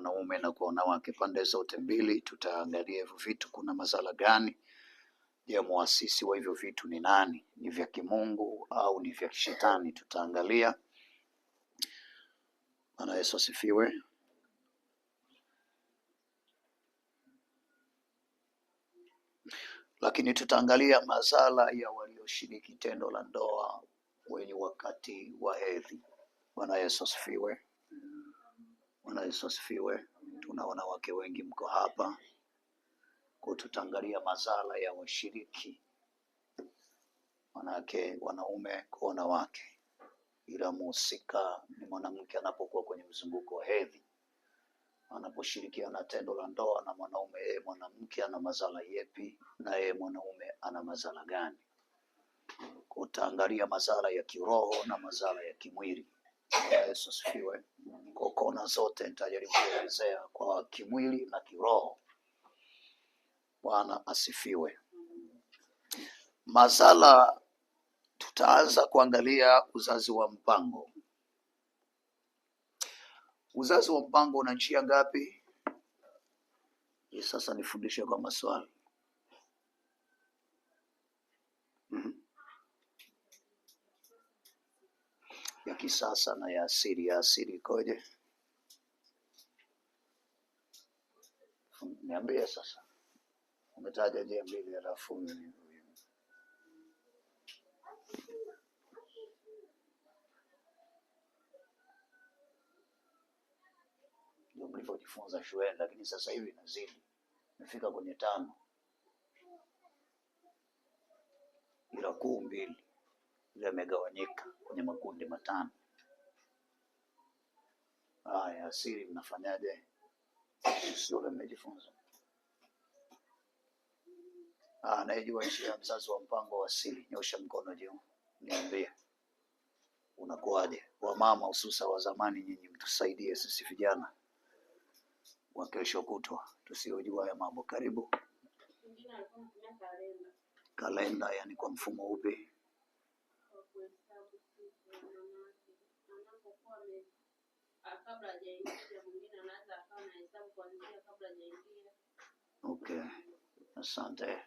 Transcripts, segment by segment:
wanaume na kwa wanawake, pande zote mbili. Tutaangalia hivyo vitu kuna madhara gani. Je, muasisi wa hivyo vitu ni nani? Ni vya kimungu au ni vya kishetani? Tutaangalia. Bwana Yesu asifiwe. Lakini tutaangalia madhara ya walioshiriki tendo la ndoa wenye wakati wa hedhi. Bwana Yesu asifiwe. Bwana Yesu asifiwe. Tuna wanawake wengi mko hapa, kwa tutaangalia madhara ya washiriki, manake wanaume kwa wanawake, ila muhusika ni mwanamke anapokuwa kwenye mzunguko wa hedhi, anaposhirikiana tendo la ndoa na mwanaume. Yeye mwanamke ana madhara yepi na yeye mwanaume ana madhara gani? Utaangalia madhara ya kiroho na madhara ya kimwili. Yesu asifiwe. Kwa kona zote nitajaribu kuelezea kwa kimwili na kiroho. Bwana asifiwe. Madhara, tutaanza kuangalia uzazi wa mpango. Uzazi wa mpango una njia ngapi? Sasa nifundishe kwa maswali. Ya kisasa na ya asili. Ya asili ikoje? Niambie sasa. Umetaja njia mbili, alafu ndio mlivyojifunza shuleni, lakini sasa hivi nazidi, nimefika kwenye 5, ila kuu mbili ile imegawanyika kwenye makundi 5. Haya, asili mnafanyaje? Sio mmejifunza. Anayejua njia ya mzazi wa mpango wa asili, nyosha mkono juu niambie unakuaje. Wamama hususa wa zamani, nyinyi mtusaidie sisi vijana wa kesho kutwa tusiojua ya mambo. Karibu. Kalenda, yani kwa mfumo upi? Okay, asante.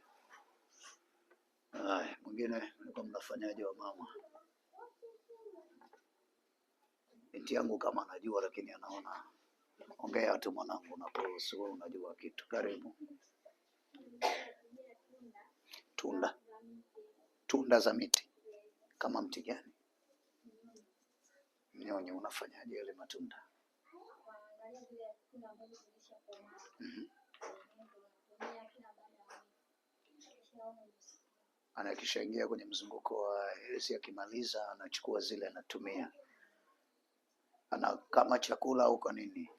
Mwingine mlikuwa mnafanyaje wa mama? Binti yangu kama anajua, lakini anaona. Ongea tu mwanangu, unaporuhusu wewe unajua kitu. Karibu. Tunda za miti. Kama mti gani? Nyonyo. Unafanyaje yale matunda? Anakishaingia kwenye mzunguko wa hedhi, akimaliza anachukua zile anatumia. Ana kama chakula au kwa nini?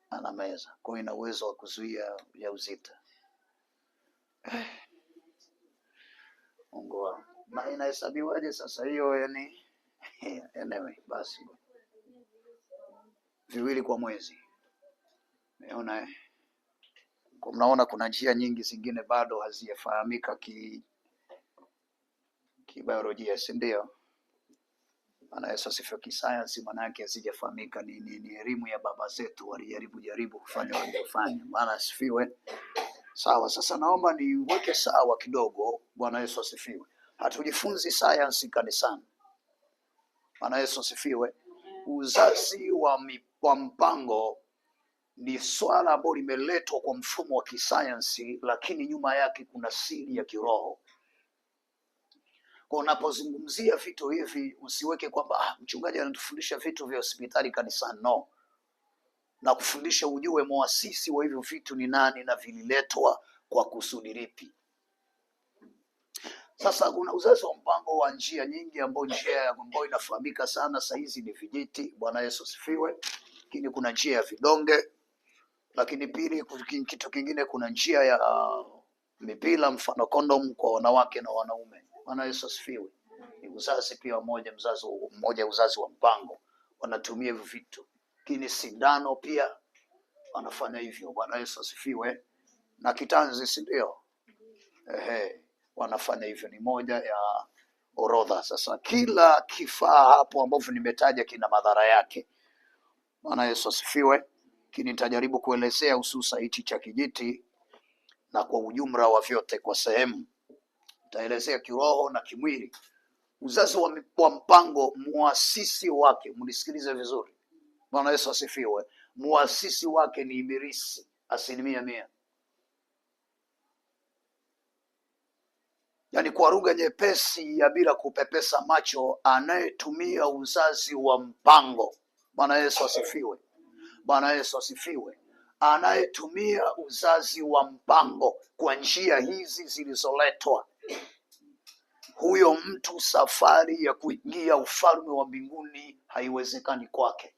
Anameza. Kwa ina uwezo wa kuzuia ujauzito. Mungu wangu. Na inahesabiwaje sasa hiyo, yani? Anyway, basi 2 kwa mwezi. Umeona Kwa mnaona kuna njia nyingi zingine bado hazijafahamika kibiolojia, si ndio? Maana Yesu asifiwe. Kisayansi maana yake hazijafahamika. Ni elimu ya baba zetu, walijaribu kufanya waliofanya. Maana asifiwe. Sawa, sasa naomba niweke sawa kidogo. Bwana Yesu asifiwe. Hatujifunzi sayansi kanisani. Bwana Yesu asifiwe. Uzazi wa mpango ni swala ambalo limeletwa kwa mfumo wa kisayansi, lakini nyuma yake kuna siri ya kiroho. Kwa unapozungumzia vitu hivi, usiweke kwamba mchungaji anatufundisha vitu vya hospitali kanisani. No. Na kufundisha ujue muasisi wa hivyo vitu ni nani na vililetwa kwa kusudi lipi. Sasa kuna uzazi wa mpango wa njia nyingi, njia ambayo inafahamika sana saa hizi ni vijiti. Bwana Yesu asifiwe. Lakini kuna njia ya vidonge. Lakini pili, kitu kingine, kuna njia ya mipira, mfano kondom kwa wanawake na wanaume. Bwana Yesu asifiwe. Ni uzazi pia mmoja, uzazi wa mpango. Wanatumia hivyo vitu. Lakini sindano pia wanafanya hivyo. Bwana Yesu asifiwe. Na kitanzi, si ndio? Wanafanya hivyo. Ni moja ya orodha. Sasa kila kifaa hapo ambavyo nimetaja kina madhara yake. Bwana Yesu asifiwe. Lakini nitajaribu kuelezea hususa hichi cha kijiti na kwa ujumla wa vyote kwa sehemu. Nitaelezea kiroho na kimwili. Uzazi wa mpango, muasisi wake, mnisikilize vizuri. Bwana Yesu asifiwe. Muasisi wake ni Ibilisi 100%. Yaani kwa lugha nyepesi ya bila kupepesa macho, anayetumia uzazi wa mpango. Bwana Yesu asifiwe. Bwana Yesu asifiwe. Anayetumia uzazi wa mpango kwa njia hizi zilizoletwa, huyo mtu safari ya kuingia ufalme wa mbinguni haiwezekani kwake.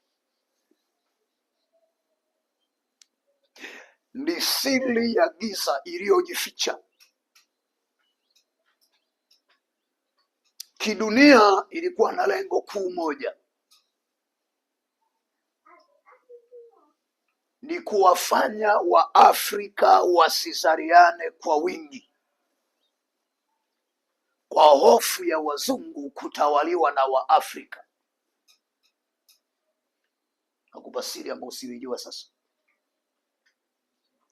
Ni siri ya giza iliyojificha. Kidunia ilikuwa na lengo kuu moja, ni kuwafanya Waafrika wasizaliane kwa wingi, kwa hofu ya wazungu kutawaliwa na Waafrika. Nakupa siri ambayo usiijua sasa.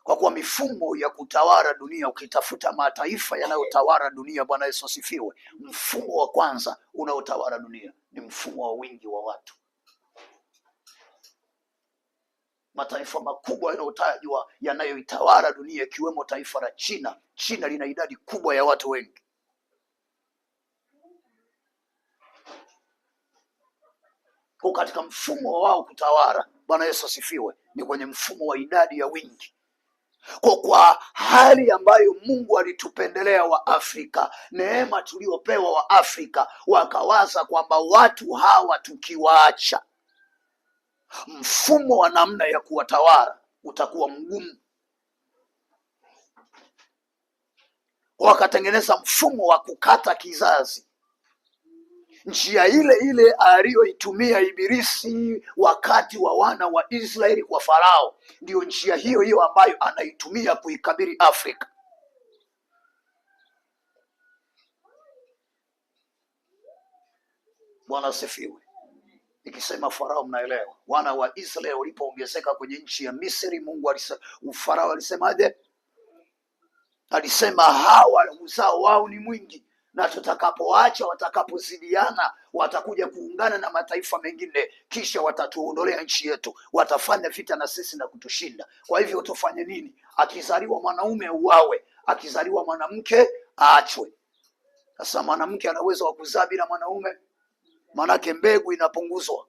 Kwa kuwa mifumo ya kutawala dunia, ukitafuta mataifa yanayotawala dunia, Bwana Yesu asifiwe, mfumo wa kwanza unaotawala dunia ni mfumo wa wingi wa watu. Mataifa makubwa yanayotajwa yanayoitawala dunia, ikiwemo taifa la China. China lina idadi kubwa ya watu wengi. Kwa katika mfumo wao kutawala, Bwana Yesu asifiwe, ni kwenye mfumo wa idadi ya wingi. Kwa hali ambayo Mungu alitupendelea wa Afrika, neema tuliopewa wa Afrika, wakawaza kwamba watu hawa tukiwaacha, mfumo wa namna ya kuwatawala utakuwa mgumu. Wakatengeneza mfumo wa kukata kizazi, njia ile ile aliyoitumia Ibilisi wakati wa wana wa Israeli kwa Farao, ndio njia hiyo hiyo ambayo anaitumia kuikabili Afrika. Bwana asifiwe. Nikisema Farao mnaelewa. Wana wa Israeli walipoongezeka kwenye nchi ya Misri, Mungu Farao alisemaje? Alisema hawa uzao wao ni mwingi, na tutakapoacha, watakapozidiana, watakuja kuungana na mataifa mengine, kisha watatuondolea nchi yetu, watafanya vita na sisi na kutushinda. Kwa hivyo tufanye nini? Akizaliwa mwanaume uawe, akizaliwa mwanamke aachwe. Sasa mwanamke ana uwezo wa kuzaa bila mwanaume? Manake mbegu inapunguzwa,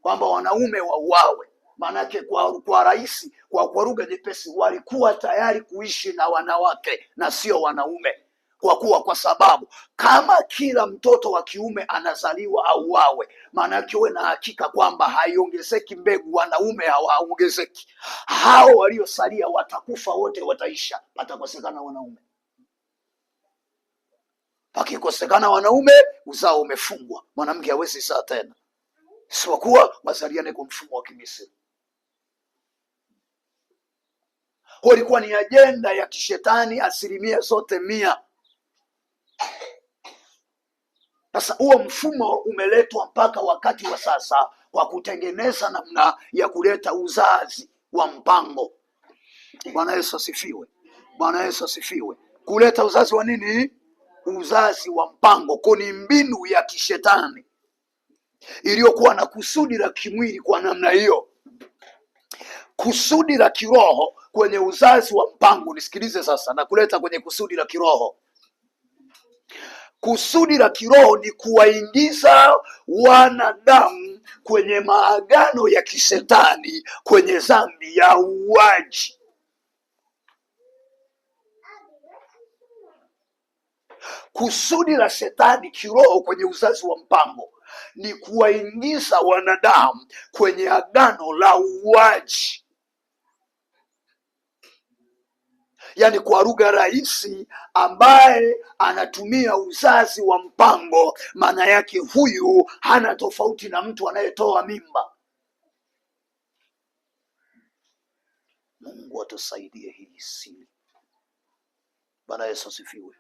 kwamba wanaume wauawe. Manake kwa rahisi, kwa lugha nyepesi, walikuwa tayari kuishi na wanawake na sio wanaume, kwa sababu kama kila mtoto wa kiume anazaliwa auawe, manake uwe na hakika kwamba haiongezeki mbegu, wanaume hawaongezeki. Hao waliosalia watakufa wote, wataisha, patakosekana wanaume. Pakikosekana wanaume, uzao umefungwa, mwanamke hawezi zaa tena, isipokuwa wazaliane kwa mfumo wa Kimisri. Ilikuwa ni ajenda ya kishetani 100%. Sasa huo mfumo umeletwa mpaka wakati wa sasa kwa kutengeneza namna ya kuleta uzazi wa mpango. Bwana Yesu asifiwe. Bwana Yesu asifiwe. Kuleta uzazi wa nini? Uzazi wa mpango. Kuni mbinu ya kishetani iliyokuwa na kusudi la kimwili kwa namna hiyo. Kusudi la kiroho kwenye uzazi wa mpango, nisikilize sasa, na kuleta kwenye kusudi la kiroho. Kusudi la kiroho ni kuwaingiza wanadamu kwenye maagano ya kishetani, kwenye dhambi ya uuaji. Kusudi la shetani kiroho kwenye uzazi wa mpango ni kuwaingiza wanadamu kwenye agano la uuaji. Yaani kwa lugha rahisi, ambaye anatumia uzazi wa mpango, maana yake huyu hana tofauti na mtu anayetoa mimba. Mungu atusaidie hili siri. Bwana Yesu asifiwe.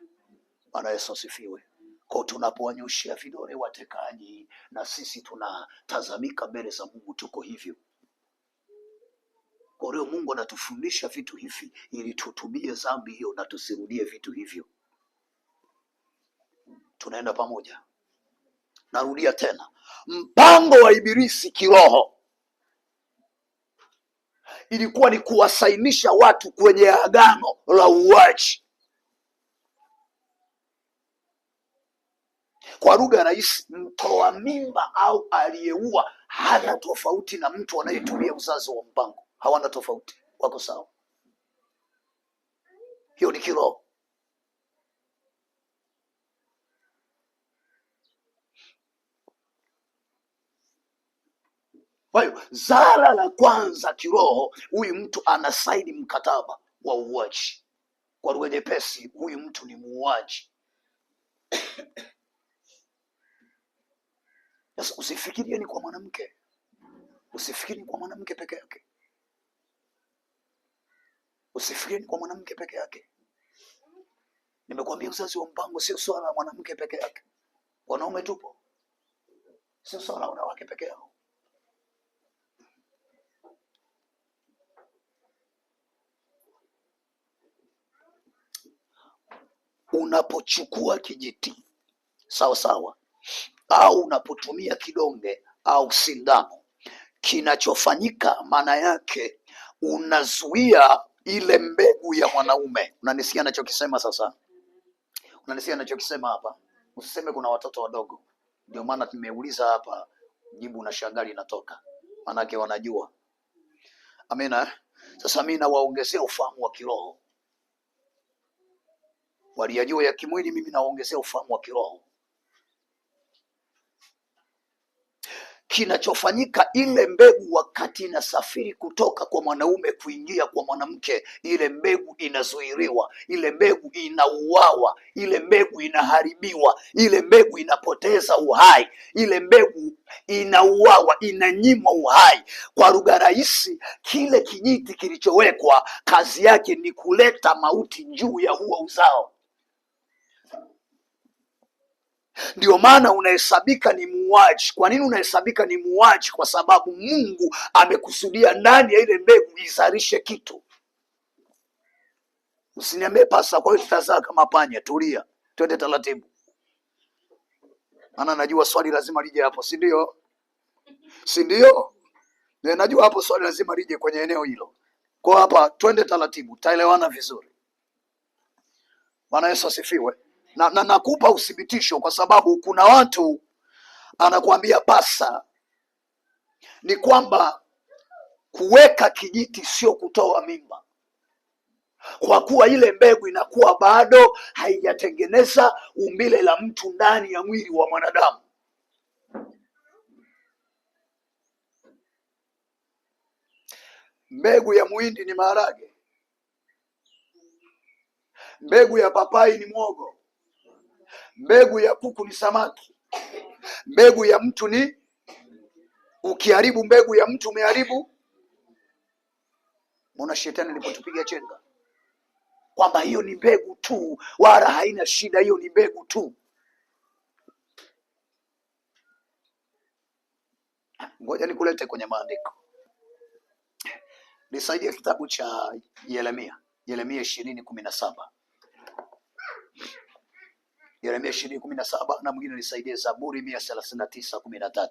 Bwana Yesu asifiwe. Kwa tunapowanyoshea vidole watekaji, na sisi tunatazamika mbele za Mungu tuko hivyo. Kwa hiyo Mungu anatufundisha vitu hivi ili tutubie dhambi hiyo na tusirudie vitu hivyo. Tunaenda pamoja. Narudia tena, mpango wa Ibilisi kiroho ilikuwa ni kuwasainisha watu kwenye agano la uuaji. Kwa lugha rahisi, mtoa mimba au aliyeua hana tofauti na mtu anayetumia uzazi wa mpango. Hawana tofauti, wako sawa. Hiyo ni kiroho. Kwa hiyo zara la kwanza kiroho, huyu mtu anasaini mkataba wa uuaji. Kwa lugha nyepesi, huyu mtu ni muuaji. Sasa usifikirie ni kwa mwanamke, usifikiri ni kwa mwanamke peke yake, usifikiri ni kwa mwanamke peke yake. Nimekuambia uzazi wa mpango sio swala la mwanamke peke yake. Wanaume tupo, sio swala la wanawake peke yao. Unapochukua kijiti sawa sawa, au unapotumia kidonge au sindano, kinachofanyika maana yake unazuia ile mbegu ya mwanaume. Unanisikia nachokisema sasa? Unanisikia nachokisema hapa? Usiseme kuna watoto wadogo, ndio maana tumeuliza hapa, jibu na shangali inatoka, manake wanajua. Amina. Sasa mimi nawaongezea ufahamu wa kiroho. Waliyajua ya kimwili, mimi nawaongezea ufahamu wa kiroho. Kinachofanyika, ile mbegu wakati inasafiri kutoka kwa mwanaume kuingia kwa mwanamke, ile mbegu inazuiliwa, ile mbegu inauawa, ile mbegu inaharibiwa, ile mbegu inapoteza uhai, ile mbegu inauawa, inanyimwa uhai. Kwa lugha rahisi, kile kijiti kilichowekwa kazi yake ni kuleta mauti juu ya huo uzao. Ndio maana unahesabika ni muuaji. Kwa nini unahesabika ni muuaji? Kwa sababu Mungu amekusudia ndani ya ile mbegu izalishe kitu. Usiniambie pasa, kwa hiyo tutazaa kama panya. Tulia, twende taratibu, maana najua swali lazima lije hapo, si ndio? Si ndio? Najua hapo swali lazima lije kwenye eneo hilo. Kwa hapa twende taratibu, taelewana vizuri. Bwana Yesu asifiwe. Na nakupa uthibitisho, kwa sababu kuna watu anakuambia pasa, ni kwamba kuweka kijiti sio kutoa mimba, kwa kuwa ile mbegu inakuwa bado haijatengeneza umbile la mtu ndani ya mwili wa mwanadamu. Mbegu ya muhindi ni maharage, mbegu ya papai ni mwogo, mbegu ya kuku ni samaki, mbegu ya mtu ni, ukiharibu mbegu ya mtu umeharibu. Mbona shetani alipotupiga chenga kwamba hiyo ni mbegu tu, wala haina shida, hiyo ni mbegu tu. Ngoja nikulete kwenye maandiko, nisaidie kitabu cha Yeremia 20:17. Yeremia 20:17, na mwingine nisaidie Zaburi 139:13.